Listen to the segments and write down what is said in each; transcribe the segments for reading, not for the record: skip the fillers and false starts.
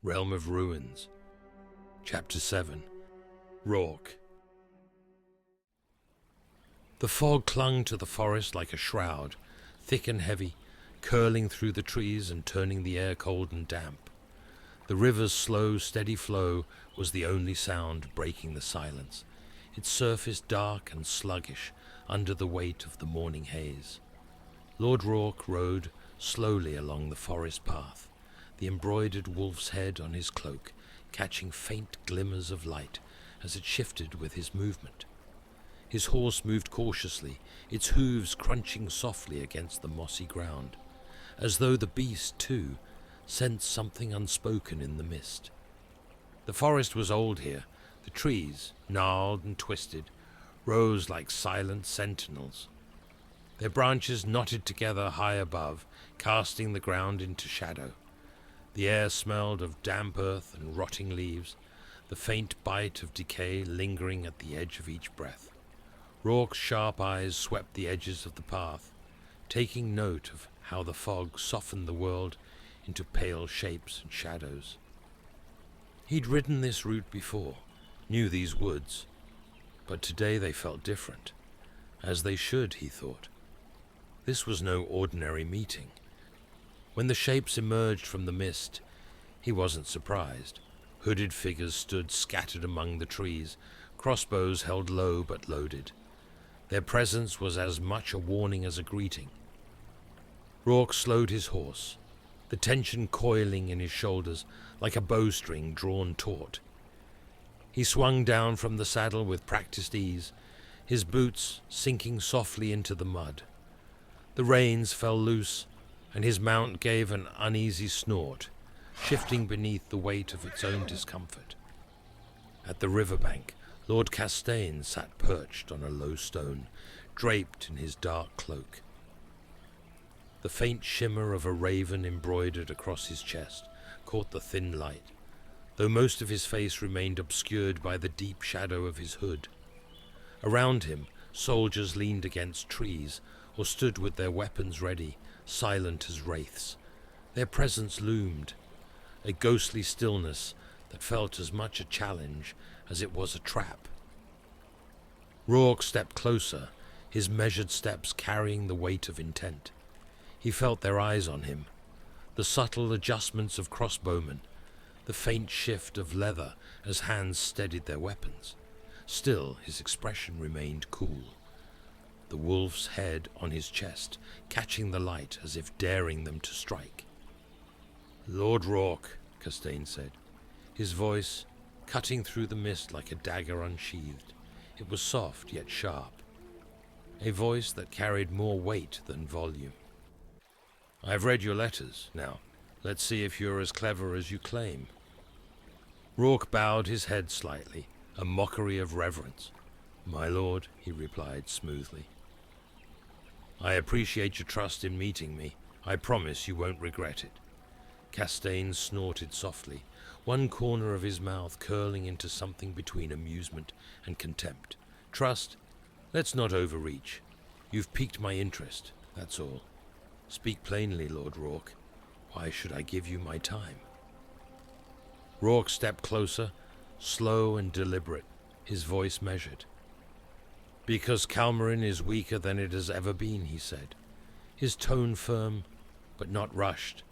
Realm of Ruins. Chapter 7. Roarke. The fog clung to the forest like a shroud, thick and heavy, curling through the trees and turning the air cold and damp. The river's slow, steady flow was the only sound breaking the silence, its surface dark and sluggish under the weight of the morning haze. Lord Roarke rode slowly along the forest path, the embroidered wolf's head on his cloak, catching faint glimmers of light as it shifted with his movement. His horse moved cautiously, its hooves crunching softly against the mossy ground, as though the beast, too, sensed something unspoken in the mist. The forest was old here. The trees, gnarled and twisted, rose like silent sentinels. Their branches knotted together high above, casting the ground into shadow. The air smelled of damp earth and rotting leaves, the faint bite of decay lingering at the edge of each breath. Rourke's sharp eyes swept the edges of the path, taking note of how the fog softened the world into pale shapes and shadows. He'd ridden this route before, knew these woods, but today they felt different, as they should, he thought. This was no ordinary meeting. When the shapes emerged from the mist, he wasn't surprised. Hooded figures stood scattered among the trees, crossbows held low but loaded. Their presence was as much a warning as a greeting. Roarke slowed his horse, the tension coiling in his shoulders like a bowstring drawn taut. He swung down from the saddle with practiced ease, his boots sinking softly into the mud. The reins fell loose, and his mount gave an uneasy snort, shifting beneath the weight of its own discomfort. At the riverbank, Lord Castaigne sat perched on a low stone, draped in his dark cloak. The faint shimmer of a raven embroidered across his chest caught the thin light, though most of his face remained obscured by the deep shadow of his hood. Around him, soldiers leaned against trees or stood with their weapons ready, silent as wraiths. Their presence loomed, a ghostly stillness that felt as much a challenge as it was a trap. Roarke stepped closer, his measured steps carrying the weight of intent. He felt their eyes on him, the subtle adjustments of crossbowmen, the faint shift of leather as hands steadied their weapons. Still, his expression remained cool, the wolf's head on his chest, catching the light as if daring them to strike. "Lord Roarke," Castaigne said, his voice cutting through the mist like a dagger unsheathed. It was soft yet sharp, a voice that carried more weight than volume. "I've read your letters. Now, let's see if you're as clever as you claim." Roarke bowed his head slightly, a mockery of reverence. "My lord," he replied smoothly, "I appreciate your trust in meeting me. I promise you won't regret it." Castaigne snorted softly, one corner of his mouth curling into something between amusement and contempt. "Trust? Let's not overreach. You've piqued my interest, that's all. Speak plainly, Lord Roarke. Why should I give you my time?" Roarke stepped closer, slow and deliberate, his voice measured. "Because Calmarin is weaker than it has ever been," he said, his tone firm but not rushed.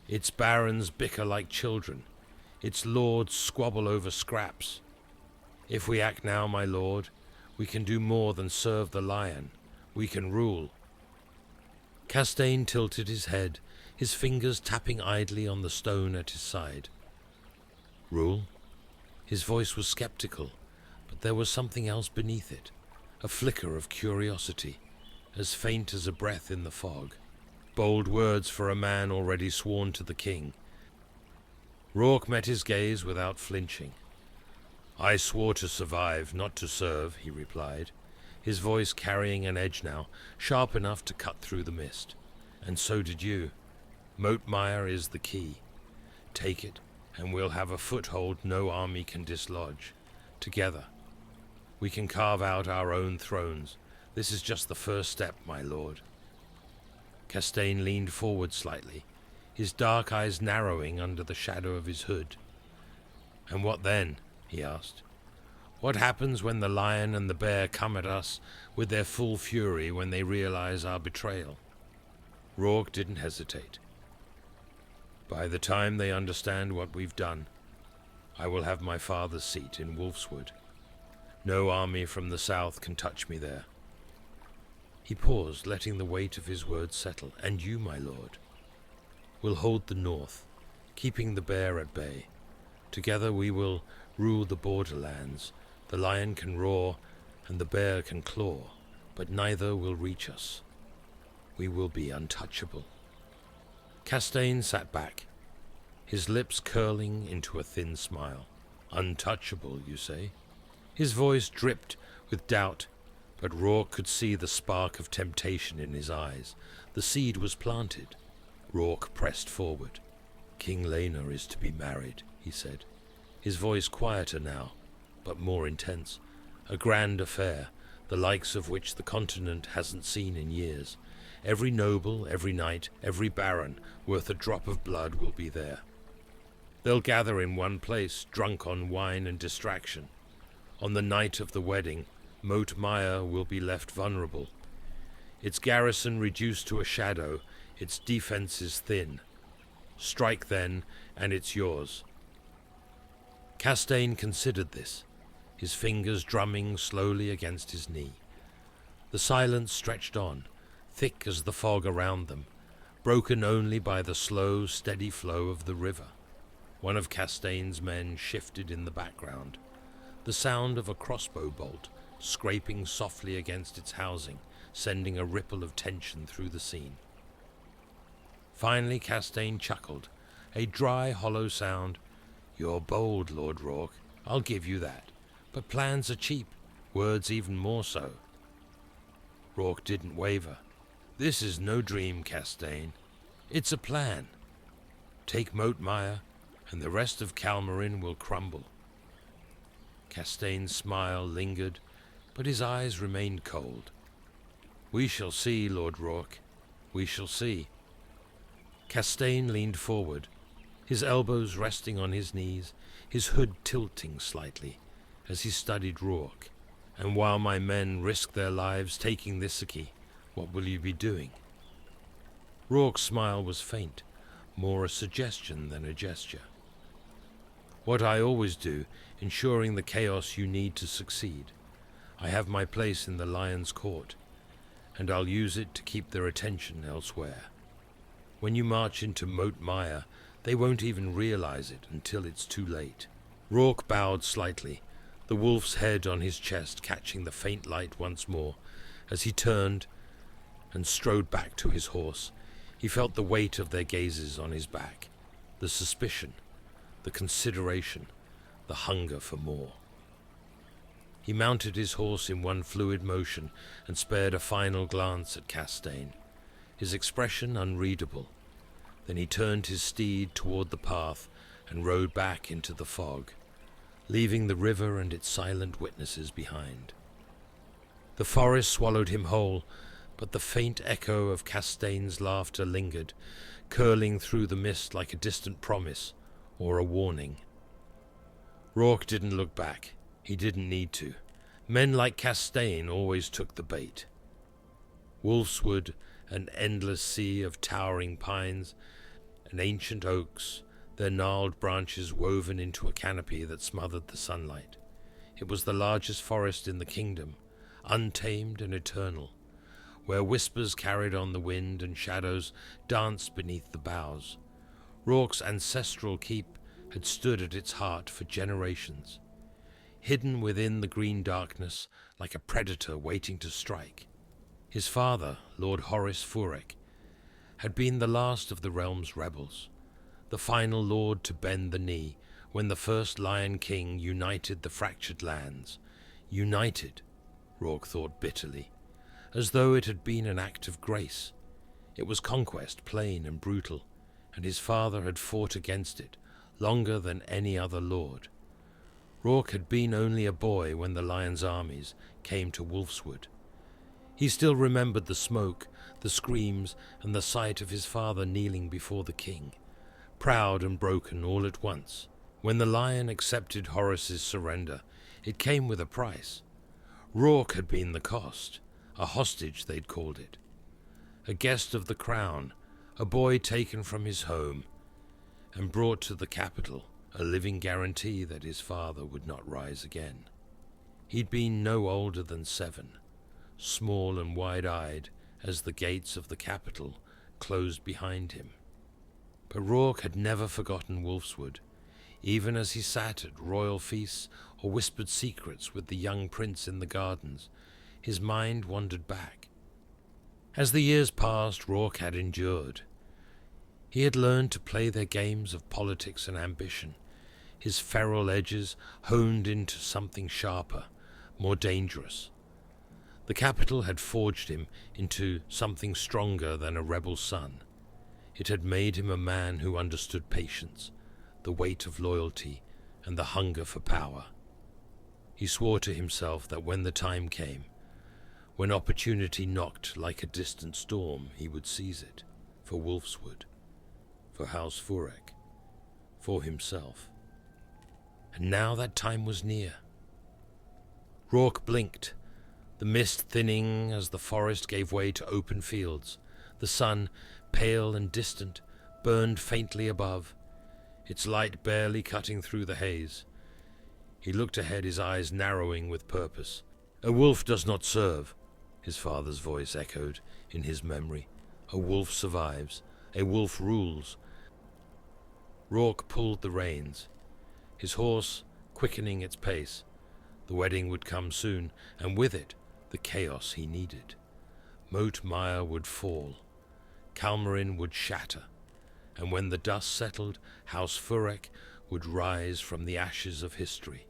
"Its barons bicker like children. Its lords squabble over scraps. If we act now, my lord, we can do more than serve the lion. We can rule." Castaigne tilted his head, his fingers tapping idly on the stone at his side. "Rule?" His voice was skeptical, but there was something else beneath it, a flicker of curiosity, as faint as a breath in the fog. Bold words for a man already sworn to the king. Roarke met his gaze without flinching. "I swore to survive, not to serve," he replied, his voice carrying an edge now, sharp enough to cut through the mist. "And so did you. Moatmire is the key. Take it, and we'll have a foothold no army can dislodge. Together, we can carve out our own thrones. This is just the first step, my lord." Castaigne leaned forward slightly, his dark eyes narrowing under the shadow of his hood. "And what then?" he asked. "What happens when the lion and the bear come at us with their full fury when they realize our betrayal?" Roarke didn't hesitate. "By the time they understand what we've done, I will have my father's seat in Wolfswood. No army from the south can touch me there." He paused, letting the weight of his words settle. "And you, my lord?" "Will hold the north, keeping the bear at bay. Together we will rule the borderlands. The lion can roar and the bear can claw, but neither will reach us. We will be untouchable." Castaigne sat back, his lips curling into a thin smile. "Untouchable, you say?" His voice dripped with doubt, but Roarke could see the spark of temptation in his eyes. The seed was planted. Roarke pressed forward. "King Lena is to be married," he said, his voice quieter now, but more intense. "A grand affair, the likes of which the continent hasn't seen in years. Every noble, every knight, every baron worth a drop of blood will be there. They'll gather in one place, drunk on wine and distraction. On the night of the wedding, Moat Mire will be left vulnerable. Its garrison reduced to a shadow, its defenses thin. Strike then, and it's yours." Castaigne considered this, his fingers drumming slowly against his knee. The silence stretched on, thick as the fog around them, broken only by the slow, steady flow of the river. One of Castaigne's men shifted in the background, the sound of a crossbow bolt scraping softly against its housing, sending a ripple of tension through the scene. Finally Castaigne chuckled, a dry, hollow sound. "You're bold, Lord Roarke, I'll give you that. But plans are cheap, words even more so." Roarke didn't waver. "This is no dream, Castaigne. It's a plan. Take Moat Mire, and the rest of Calmarin will crumble." Castaigne's smile lingered, but his eyes remained cold. "We shall see, Lord Roarke. We shall see." Castaigne leaned forward, his elbows resting on his knees, his hood tilting slightly as he studied Roarke. "And while my men risk their lives taking this city, what will you be doing?" Rourke's smile was faint, more a suggestion than a gesture. "What I always do, ensuring the chaos you need to succeed. I have my place in the Lion's Court, and I'll use it to keep their attention elsewhere. When you march into Moat Mire, they won't even realize it until it's too late." Roarke bowed slightly, the wolf's head on his chest catching the faint light once more. As he turned and strode back to his horse, he felt the weight of their gazes on his back, the suspicion, the consideration, the hunger for more. He mounted his horse in one fluid motion and spared a final glance at Castaigne, his expression unreadable. Then he turned his steed toward the path and rode back into the fog, leaving the river and its silent witnesses behind. The forest swallowed him whole, but the faint echo of Castaigne's laughter lingered, curling through the mist like a distant promise or a warning. Roarke didn't look back. He didn't need to. Men like Castaigne always took the bait. Wolfswood, an endless sea of towering pines and ancient oaks, their gnarled branches woven into a canopy that smothered the sunlight. It was the largest forest in the kingdom, untamed and eternal, where whispers carried on the wind and shadows danced beneath the boughs. Rourke's ancestral keep had stood at its heart for generations, hidden within the green darkness like a predator waiting to strike. His father, Lord Horace Furek, had been the last of the realm's rebels, the final lord to bend the knee when the first Lion King united the fractured lands. United, Roarke thought bitterly, as though it had been an act of grace. It was conquest, plain and brutal, and his father had fought against it longer than any other lord. Roarke had been only a boy when the Lion's armies came to Wolfswood. He still remembered the smoke, the screams, and the sight of his father kneeling before the king, proud and broken all at once. When the lion accepted Horace's surrender, it came with a price. Roarke had been the cost, a hostage they'd called it. A guest of the crown, a boy taken from his home and brought to the capital, a living guarantee that his father would not rise again. He'd been no older than 7, small and wide-eyed as the gates of the capital closed behind him. But Roarke had never forgotten Wolfswood, even as he sat at royal feasts or whispered secrets with the young prince in the gardens. His mind wandered back. As the years passed, Roarke had endured. He had learned to play their games of politics and ambition, his feral edges honed into something sharper, more dangerous. The capital had forged him into something stronger than a rebel son. It had made him a man who understood patience, the weight of loyalty, and the hunger for power. He swore to himself that when the time came, when opportunity knocked like a distant storm, he would seize it, for Wolfswood, for House Roarke, for himself. And now that time was near. Roarke blinked, the mist thinning as the forest gave way to open fields. The sun, pale and distant, burned faintly above, its light barely cutting through the haze. He looked ahead, his eyes narrowing with purpose. "A wolf does not serve," his father's voice echoed in his memory. "A wolf survives. A wolf rules." Roarke pulled the reins, his horse quickening its pace. The wedding would come soon, and with it, the chaos he needed. Moat Mire would fall, Calmarin would shatter, and when the dust settled, House Roarke would rise from the ashes of history.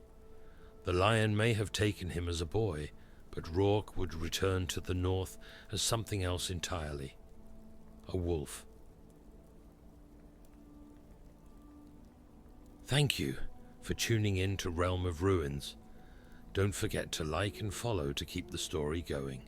The lion may have taken him as a boy, but Roarke would return to the north as something else entirely. A wolf. Thank you for tuning in to Realm of Ruins. Don't forget to like and follow to keep the story going.